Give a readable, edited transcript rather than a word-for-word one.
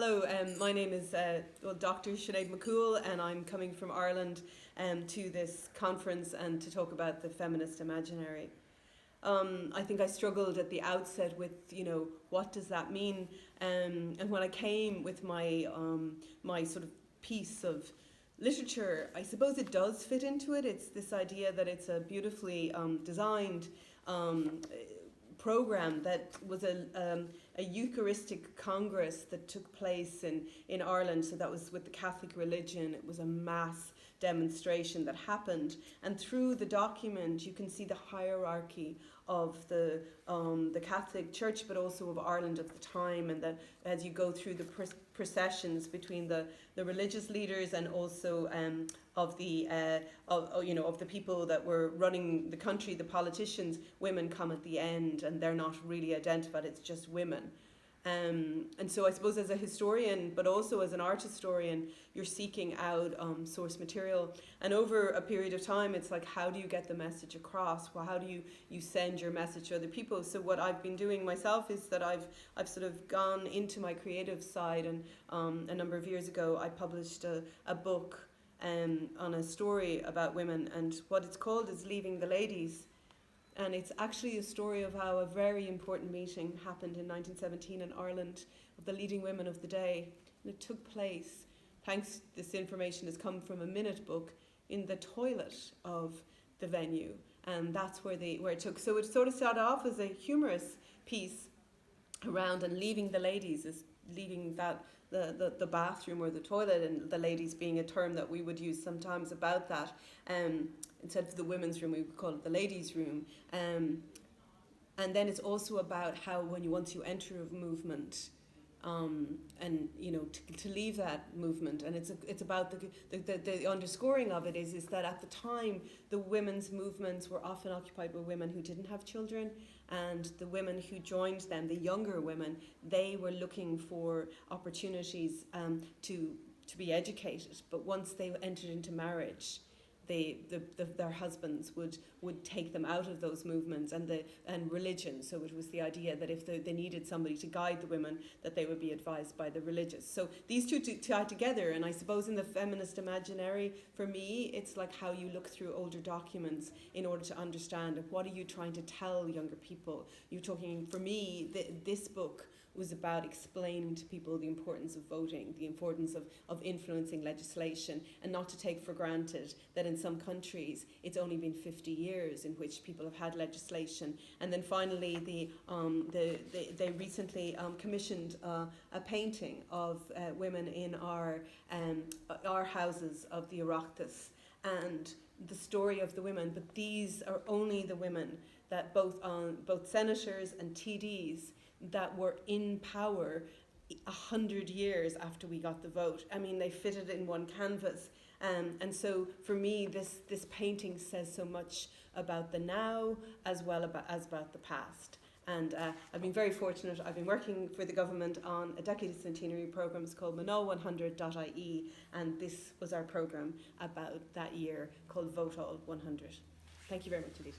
Hello, my name is Dr. Sinead McCoole, and I'm coming from Ireland to this conference and to talk about the feminist imaginary. I think I struggled at the outset with, what does that mean? And when I came with my my sort of piece of literature, I suppose it does fit into it. It's this idea that it's a beautifully designed program that was a Eucharistic Congress that took place in Ireland. So that was with the Catholic religion. It was a mass demonstration that happened, and through the document you can see the hierarchy of the Catholic Church, but also of Ireland of the time, and that as you go through the processions between the religious leaders and also of the people that were running the country, the politicians, women come at the end, and they're not really identified. It's just women. And so I suppose as a historian, but also as an art historian, you're seeking out source material. And over a period of time, it's like, how do you get the message across? Well, how do you send your message to other people? So what I've been doing myself is that I've sort of gone into my creative side. And a number of years ago, I published a book on a story about women. And what it's called is Leaving the Ladies. And it's actually a story of how a very important meeting happened in 1917 in Ireland of the leading women of the day. And it took place, thanks, this information has come from a minute book, in the toilet of the venue. And that's where it took. So it sort of started off as a humorous piece around, and leaving the ladies is leaving that the bathroom or the toilet, and the ladies being a term that we would use sometimes about that. Instead of the women's room, we would call it the ladies' room. And then it's also about how once you enter a movement, and to leave that movement, and it's about the underscoring of it is that at the time the women's movements were often occupied by women who didn't have children, and the women who joined them, the younger women, they were looking for opportunities to be educated. But once they entered into marriage, their husbands would take them out of those movements and religion. So it was the idea that if they needed somebody to guide the women, that they would be advised by the religious. So these two tie together, and I suppose in the feminist imaginary, for me, it's like how you look through older documents in order to understand what are you trying to tell younger people. You're talking, for me, this book was about explaining to people the importance of voting, the importance of influencing legislation, and not to take for granted that in some countries it's only been 50 years in which people have had legislation. And then finally, they recently commissioned a painting of women in our houses of the Oireachtas, and the story of the women. But these are only the women that both senators and TDs that were in power 100 years after we got the vote. I mean, they fitted in one canvas. And so for me, this painting says so much about the now as well as about the past. And I've been very fortunate. I've been working for the government on a decade centenary programme called Manal100.ie, and this was our programme about that year called Vote All 100. Thank you very much indeed.